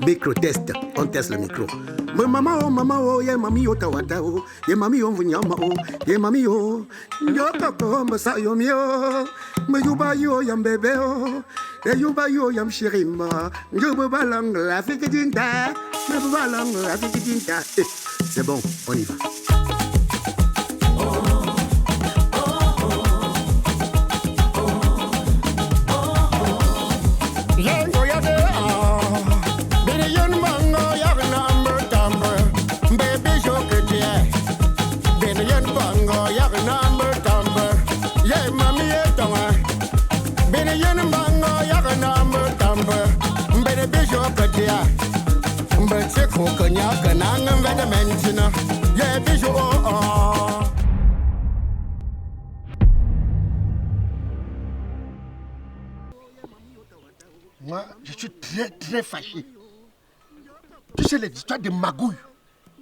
Micro-test, on teste le micro. Maman, yeah, mami, oh, tawata, oh, yeah, mami, oh, vunyama, oh, yeah, mami, oh, yo, koko, masa, yo, mio, me yuba, yo, yam, bébé, oh, yuba, yo, yam, chérima, yo, balang, la fille dinta, me balang, la fille dinta. C'est bon, on y va. Moi, je suis très fâché. Tu sais, les histoires de magouilles.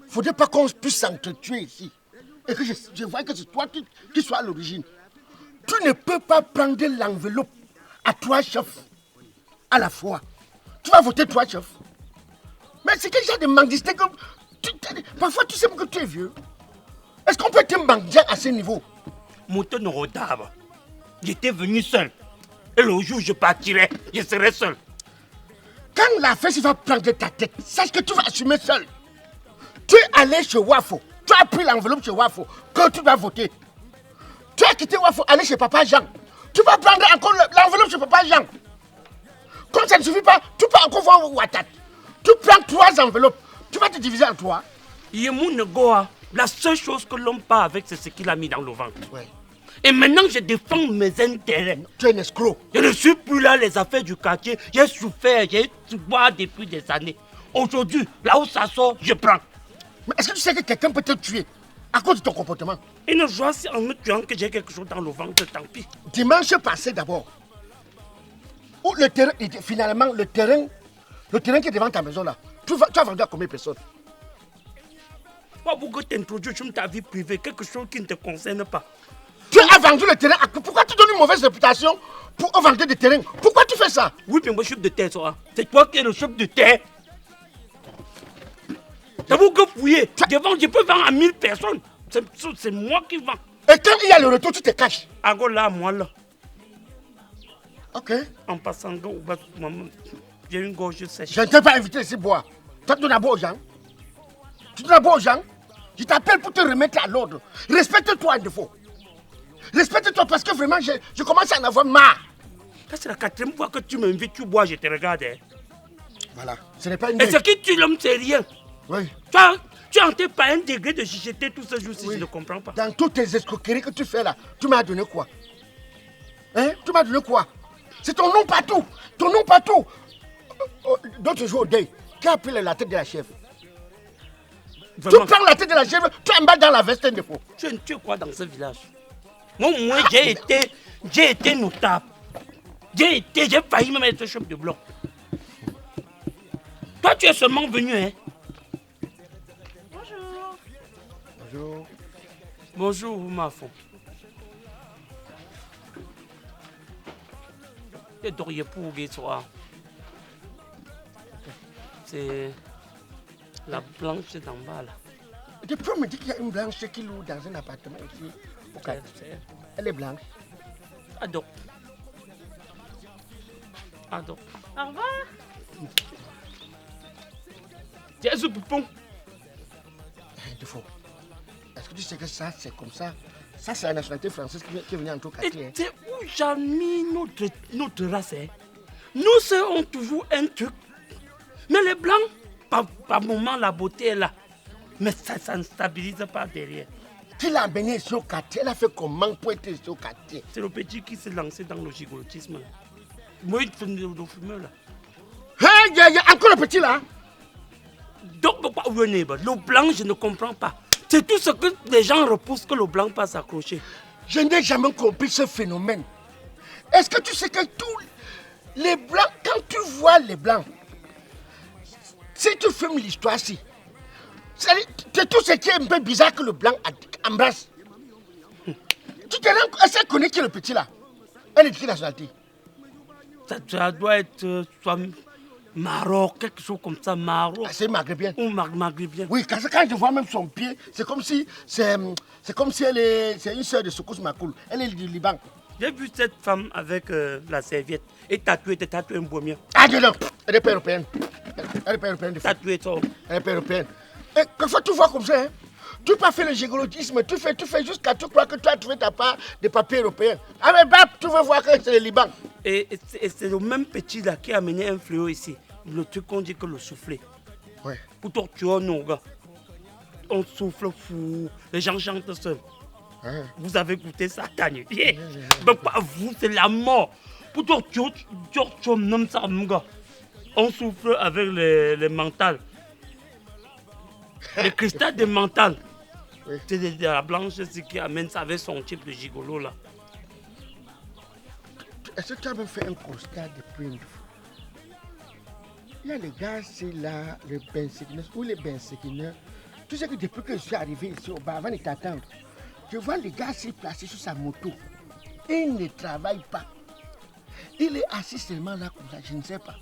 Faudrait pas qu'on puisse s'entretuer ici. Et que je vois que c'est toi qui sois à l'origine. Tu ne peux pas prendre l'enveloppe à 3 chefs à la fois. Tu vas voter 3 chefs. Mais c'est quel genre de mendicité que... Parfois, tu sais que tu es vieux. Est-ce qu'on peut être mendiant à ce niveau? Monte Norodab. J'étais venu seul. Et le jour où je partirai, je serai seul. Quand la fête va prendre ta tête, sache que tu vas assumer seul. Tu es allé chez Wafo. Tu as pris l'enveloppe chez Wafo. Que tu vas voter. Tu as quitté Wafo, aller chez Papa Jean. Tu vas prendre encore l'enveloppe chez Papa Jean. Quand ça ne suffit pas, tu peux encore voir Ouattat. Tu prends 3 enveloppes. Tu vas te diviser en 3. Yemoun Goa, la seule chose que l'homme part avec, c'est ce qu'il a mis dans le ventre. Ouais. Et maintenant, je défends mes intérêts. Tu es un escroc. Je ne suis plus là, les affaires du quartier. J'ai souffert, j'ai souffert depuis des années. Aujourd'hui, là où ça sort, je prends. Mais est-ce que tu sais que quelqu'un peut te tuer à cause de ton comportement? Et ne vois si en me tuant que j'ai quelque chose dans le ventre, tant pis. Dimanche passé d'abord, où le terrain, finalement, le terrain qui est devant ta maison là, tu as vendu à combien de personnes? Pas beaucoup t'introduire sur ta vie privée, quelque chose qui ne te concerne pas. Tu as vendu le terrain. Pourquoi tu donnes une mauvaise réputation pour vendre des terrains? Pourquoi tu fais ça? Oui, mais moi, chef de terre, ça. C'est toi qui es le chef de terre. C'est vous que fouillez. Je peux vendre à 1000 personnes. C'est moi qui vends. Et quand il y a le retour, tu te caches. Ago là, moi là. Ok. En passant, j'ai une gorge sèche. Je ne t'ai pas invité ici boire. Toi, tu donnes à boire aux gens. Tu donnes à boire aux gens. Je t'appelle pour te remettre à l'ordre. Respecte-toi, il faut. Respecte-toi parce que vraiment, je commence à en avoir marre. C'est la 4e fois que tu m'invites, tu bois, je te regarde. Hein. Voilà, ce n'est pas une... Et ce qui tue l'homme, c'est rien. Oui. Tu as entré par un degré de chicheté tout ce jour-ci, oui. Je ne comprends pas. Dans toutes tes escroqueries que tu fais là, tu m'as donné quoi? Hein? Tu m'as donné quoi? C'est ton nom partout. Ton nom partout. D'autres jours au deuil, qui a pris la tête de la chèvre? Vraiment? Tu prends la tête de la chèvre, tu emballes dans la veste de faux. Tu es quoi dans ce village? Moi, j'ai été notable. J'ai failli me mettre chef de bloc. Toi, tu es seulement venu, hein? Bonjour. Bonjour. Bonjour, ma femme. Tu es pour le soir. C'est la blanche d'en bas, là. Tu peux me dire qu'il y a une blanche qui loue dans un appartement ici? Elle est blanche. Adore. Adore. Au revoir. Tiens, ce poupon. Est-ce que tu sais que ça, c'est comme ça? Ça, c'est la nationalité française qui est venue en tout cas. Et c'est où j'ai mis notre race. Hein? Nous serons toujours un truc. Mais les blancs, par moment, la beauté est là. Mais ça ne stabilise pas derrière. Qui l'a amené ici au quartier? Elle a fait comment pour être ici au quartier? C'est le petit qui s'est lancé dans le gigolotisme. Moi, il fait le fumeur là. Hey, il y a encore le petit là. Donc, pourquoi le blanc, je ne comprends pas. C'est tout ce que les gens repoussent que le blanc passe s'accrocher. Je n'ai jamais compris ce phénomène. Est-ce que tu sais que tous les blancs, quand tu vois les blancs, si tu filmes l'histoire-ci, c'est tout ce qui est un peu bizarre que le blanc embrasse. Tu te rends compte, est-ce qu'elle connaît qui est le petit là? Elle est de quelle nationalité? Ça doit être Maroc, quelque chose comme ça, Maroc. Ah, c'est maghrébien. Ou maghrébien. Oui, quand je vois même son pied, c'est comme si c'est une sœur de Soukous Makoul. Elle est du Liban. J'ai vu cette femme avec la serviette et tatouée un bohemien. Ah, non, elle n'est pas européenne. Elle n'est pas européenne. Tatouée ça. Elle n'est pas européenne. Et quelquefois, tu vois comme ça, hein? Tu n'as pas fait le gigolotisme, tu fais jusqu'à tu crois que tu as trouvé ta part de papier européen. Ah mais bap, tu veux voir que c'est le Liban. Et c'est le même petit là qui a amené un fléau ici. Le truc qu'on dit que le soufflet. Ouais. Pour torturer nos gars. On souffle fou. Les gens chantent seuls. Hein? Vous avez goûté ça, Tani. Mais pas vous, c'est la mort. Pour torturer nos gars. On souffle avec les mentales. Le cristal de mental. Oui. C'est de la blanche qui amène ça avec son type de gigolo là. Est-ce que tu as même fait un constat de prime? Il y a les gars, c'est là, les benséquineurs ou les benséquineurs. Tu sais que depuis que je suis arrivé ici au bar, avant de t'attendre, je vois les gars s'y placer sur sa moto. Il ne travaille pas. Il est assis seulement là comme ça, je ne sais pas.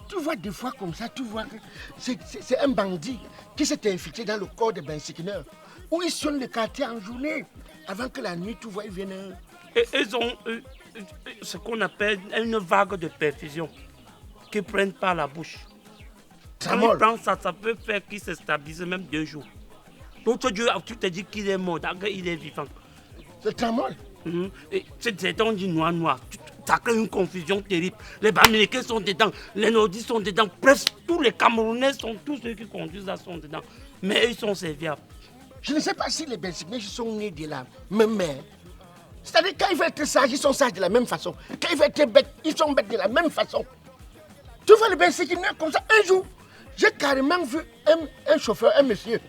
Tu vois des fois comme ça, tu vois que c'est un bandit qui s'est infiltré dans le corps des benséquineurs. Où ils sonnent le quartier en journée. Avant que la nuit, tu vois, ils viennent. Et ils ont ce qu'on appelle une vague de perfusion qu'ils prennent par la bouche. Quand ils prennent ça, ça peut faire qu'ils se stabilisent même 2 jours. L'autre Dieu, tu te dis qu'il est mort, donc il est vivant. C'est tramol. C'est on dit noir. Ça crée une confusion terrible. Les Bamilekés sont dedans, les Nordistes sont dedans, presque tous les Camerounais sont, tous ceux qui conduisent là sont dedans. Mais ils sont serviables. Je ne sais pas si les Benséquineurs sont nés de la même mère. C'est-à-dire quand ils veulent être sages, ils sont sages de la même façon. Quand ils veulent être bêtes, ils sont bêtes de la même façon. Tu vois les Benséquineurs comme ça, un jour, j'ai carrément vu un chauffeur, un monsieur,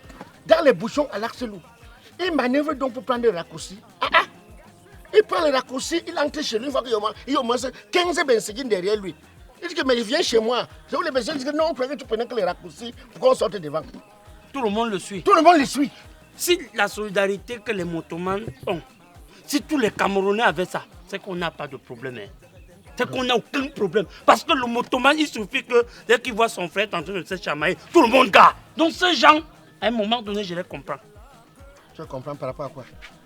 dans les bouchons à l'Arcelou. Il manœuvre donc pour prendre le raccourci. Il prend le raccourci, il entre chez lui, il voit qu'il y a au moins 15 Benséquines derrière lui. Il dit que mais il vient chez moi. C'est où les Benséquines disent que non, on croyait que tu prenais que les raccourcis pour qu'on sorte devant. Tout le monde le suit. Tout le monde le suit. Si la solidarité que les motomanes ont, si tous les Camerounais avaient ça, c'est qu'on n'a pas de problème. C'est qu'on n'a aucun problème. Parce que le motomane, il suffit que dès qu'il voit son frère en train de se chamailler, tout le monde garde. Donc ces gens, à un moment donné, je les comprends. Tu comprends par rapport à quoi?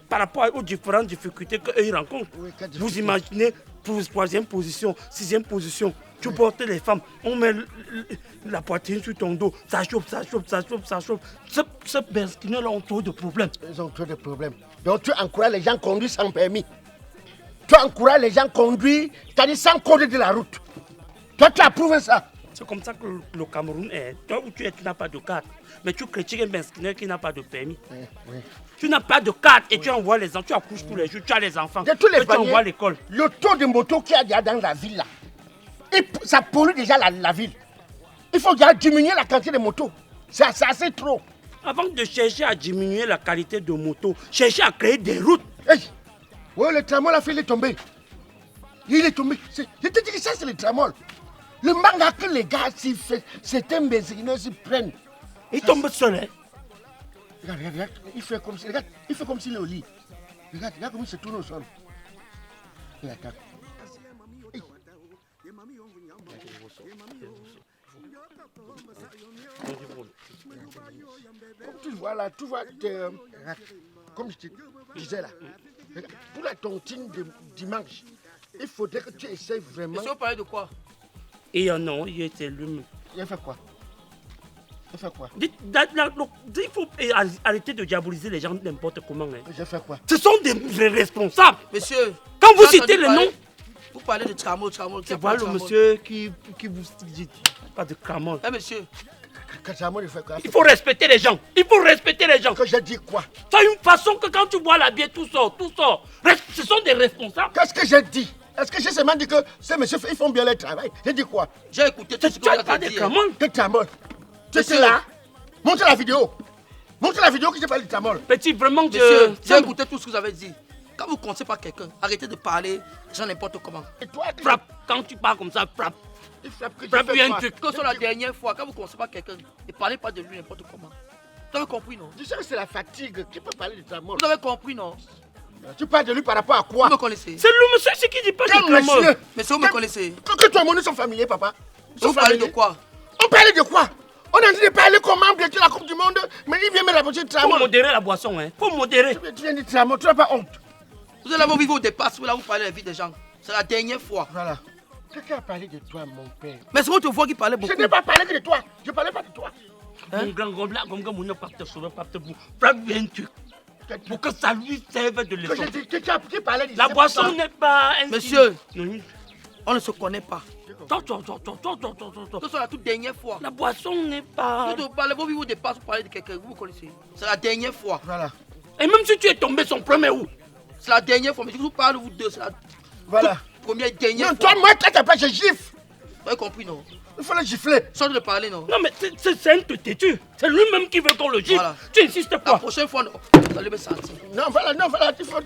Par rapport aux différentes difficultés qu'ils rencontrent. Oui, vous imaginez, pour 3e position, 6e position, tu portes les femmes, on met la poitrine sur ton dos, ça chauffe. Ces Benséquineurs ont trop de problèmes. Ils ont trop de problèmes. Donc tu encourages les gens à conduire sans permis. Tu encourages les gens à conduire, c'est-à-dire sans code de la route. Toi, tu approuves ça. C'est comme ça que le Cameroun est. Toi où tu es, tu n'as pas de carte. Mais tu critiques un Benséquineur qui n'a pas de permis. Oui. Tu n'as pas de carte et tu envoies les enfants, tu accouches tous les jours, tu as les enfants. De tous les tu envoies à l'école. Le taux de moto qu'il y a dans la ville là, ça pollue déjà la ville. Il faut déjà diminuer la quantité de motos. C'est assez trop. Avant de chercher à diminuer la qualité de moto, chercher à créer des routes. Hey. Ouais, le tramol a fait, il est tombé. Il est tombé. Je te dis que ça, c'est le tramol. Le manga que les gars, certains Benséquineurs s'y prennent. Il tombe seul, hein. Regarde, il fait comme s'il est au lit. Regarde comment il se tourne au sol. Il attend. Comme tu vois là, tu vois, comme je te disais là, regarde, pour la tontine de dimanche, il faudrait que tu essayes vraiment. Monsieur, vous parlez de quoi? Et non, il était lui-même. Il a fait quoi? Il fait quoi? Il faut arrêter de diaboliser les gens n'importe comment. Hein. J'ai fait quoi? Ce sont des responsables. Monsieur, quand vous citez le nom, vous parlez de tramol. C'est voilà le monsieur qui vous dit pas de tramol. Eh monsieur, il faut respecter les gens. Il faut respecter les gens. Que j'ai dit quoi? C'est une façon que quand tu bois la bière, tout sort. Ce sont des responsables. Qu'est-ce que j'ai dit? Est-ce que j'ai seulement dit que ces messieurs ils font bien leur travail? J'ai dit quoi? J'ai écouté tout ce que vous avez dit. Quel tramol? Tu es là? Montre la vidéo. Montre la vidéo que j'ai parlé de tramol. Petit, vraiment, monsieur, j'ai écouté tout ce que vous avez dit. Quand vous ne connaissez pas quelqu'un, arrêtez de parler genre n'importe comment. Et toi, frappe. Quand tu parles comme ça, frappe. Frappe lui un truc. Que soit la dernière fois, quand vous ne connaissez pas quelqu'un, ne parlez pas de lui n'importe comment. Vous avez compris, non? Tu sais que c'est la fatigue qui peut parler de tramol. Vous avez compris, non? Tu parles de lui par rapport à quoi? Vous me connaissez? C'est le monsieur qui dit pas de tramol. Monsieur, vous me connaissez? Que toi et mon nous sommes familiers, papa. Vous parlez de quoi? On parlait de quoi? On est en train de parler comment de la Coupe du Monde, mais il vient me rapporter Faut Tramol. modérer la boisson, hein. Faut modérer. Tu viens de Tramol, tu n'as pas honte. Vous allez vivre au départ, là vous parlez de la vie des gens. C'est la dernière fois. Voilà. Quelqu'un a parlé de toi, mon père. Mais c'est votre voix qui parlait beaucoup. Je n'ai pas parlé que de toi. Je ne parlais pas de toi. Mon grand là, comme mon ne pas te sauver, pas te vous. Frappe bien tu. Pour que ça lui serve de leçon. Tu parlais de La boisson n'est pas un Monsieur, signe. on ne se connaît pas. Attends. C'est la toute dernière fois. La boisson n'est pas... Vous parlez, vous vivez au départ, vous parlez de quelqu'un, vous me connaissez. C'est la dernière fois. Voilà. Et même si tu es tombé son premier où? C'est la dernière fois, mais je vous parle vous deux, c'est la Voilà. première et dernière Non, fois. toi, moi, tu n'as pas, je gifle. Vous avez compris, non? Il faut le gifler. Sans de parler, non? Non mais c'est un têtu. C'est lui-même qui veut qu'on le gifle. Voilà. Tu insistes La pas. prochaine fois, non. Vous allez me sentir. Non, voilà, il faut...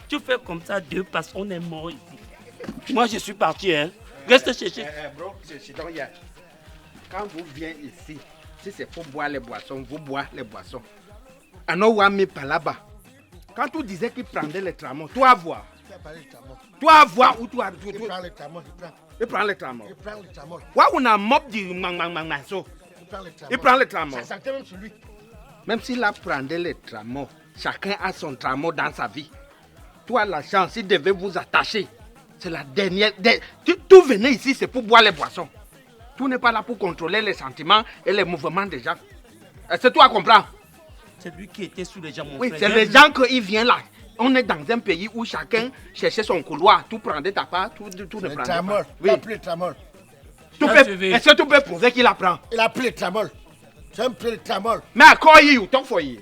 Tu fais comme ça deux parce qu'on est mort ici. Moi je suis parti, hein. Reste chercher. Bro, c'est donc hier. Quand vous venez ici, si c'est pour boire les boissons, vous boire les boissons. Anouami par là-bas. Quand tu disais qu'il prendait les tramons, toi voir. Tu as parlé de Tramol. Toi voir où toi. Il prend le Tramol, Il prend les tramons. il prend le Tramol. Wa on a mob du mangangangaso. Il prend le Tramol. Il prend les tramons. Ça sentait même sur lui. Même s'il a pris les tramons, chacun a son tramon dans sa vie. Toi, la chance, il devait vous attacher. C'est la dernière. Tout venez ici, c'est pour boire les boissons. Tout n'est pas là pour contrôler les sentiments et les mouvements des gens. Est-ce que toi comprends? C'est lui qui était sous les gens, mon Oui, frère. c'est les gens qui viennent là. On est dans un pays où chacun cherchait son couloir. Tout prendait ta part, tout ne Le prendait Tramol. pas. Il Oui. a pris le Tramol. Est-ce que tu peux prouver qu'il apprend? Il a pris le Tramol. Tu as pris le Tramol. Mais à quoi il ou ton foyer?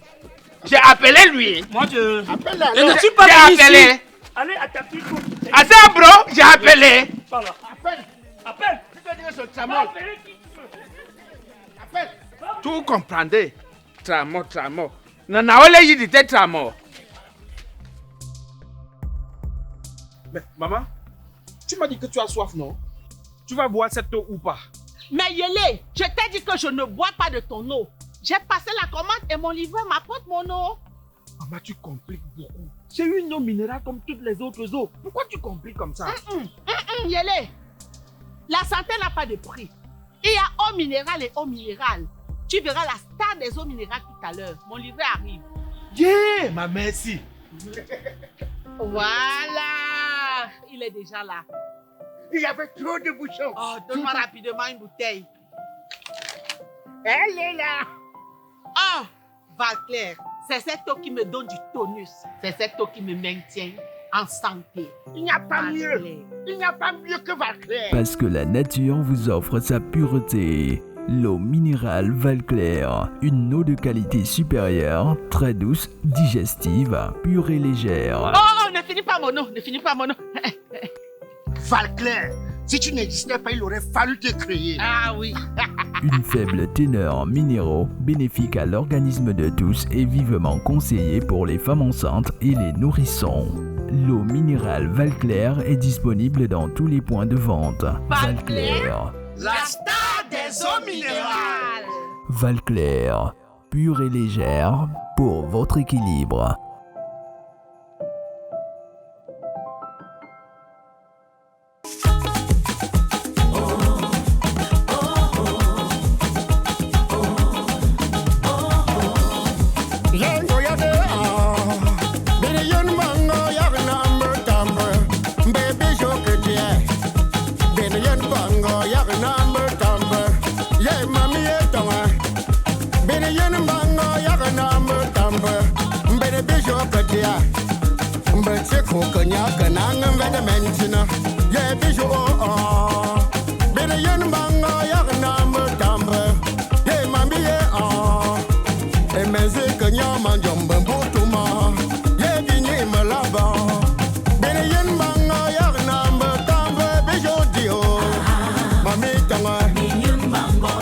J'ai appelé lui. Moi je... Appelle-la. Je ne alors. suis pas J'ai venu appelé. ici. Allez à ta petite coupe. Ah ça, bro, j'ai appelé. Voilà. Appelle. Appelle. Tu peux dire ce Va Tramol. appeler qui tu veux. Appelle. Tout comprendez. Tramo. Nanaole y dit tramo. Mais maman, tu m'as dit que tu as soif, non? Tu vas boire cette eau ou pas? Mais Yélé, je t'ai dit que je ne bois pas de ton eau. J'ai passé la commande et mon livreur m'apporte mon eau. Maman, tu compliques beaucoup. C'est une eau minérale comme toutes les autres eaux. Pourquoi tu compliques comme ça? Yélé, la santé n'a pas de prix. Il y a eau minérale et eau minérale. Tu verras la star des eaux minérales tout à l'heure. Mon livreur arrive. Yeah, ma merci. Voilà, il est déjà là. Il y avait trop de bouchons. Oh, donne-moi rapidement une bouteille. Elle est là. Oh, Valclair, c'est cette eau qui me donne du tonus. C'est cette eau qui me maintient en santé. Il n'y a pas mieux. Valclair. Il n'y a pas mieux que Valclair. Parce que la nature vous offre sa pureté. L'eau minérale Valclair, une eau de qualité supérieure, très douce, digestive, pure et légère. Oh, ne finis pas mon eau, ne finis pas mon eau. Valclair, si tu n'existais pas, il aurait fallu te créer. Ah oui. Une faible teneur en minéraux, bénéfique à l'organisme de tous et vivement conseillée pour les femmes enceintes et les nourrissons. L'eau minérale Valclair est disponible dans tous les points de vente. Valclair, la star des eaux minérales. Valclair, pure et légère pour votre équilibre. Kanya kanang veda mentina ye bijo